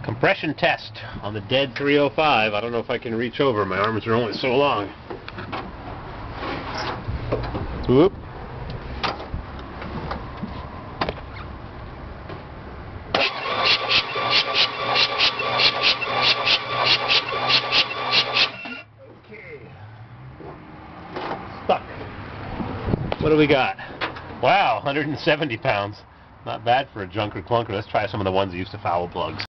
Compression test on the dead 305. I don't know if I can reach over. My arms are only so long. Whoop. Okay. Stuck. What do we got? Wow, 170 pounds. Not bad for a junker clunker. Let's try some of the ones that used to foul plugs.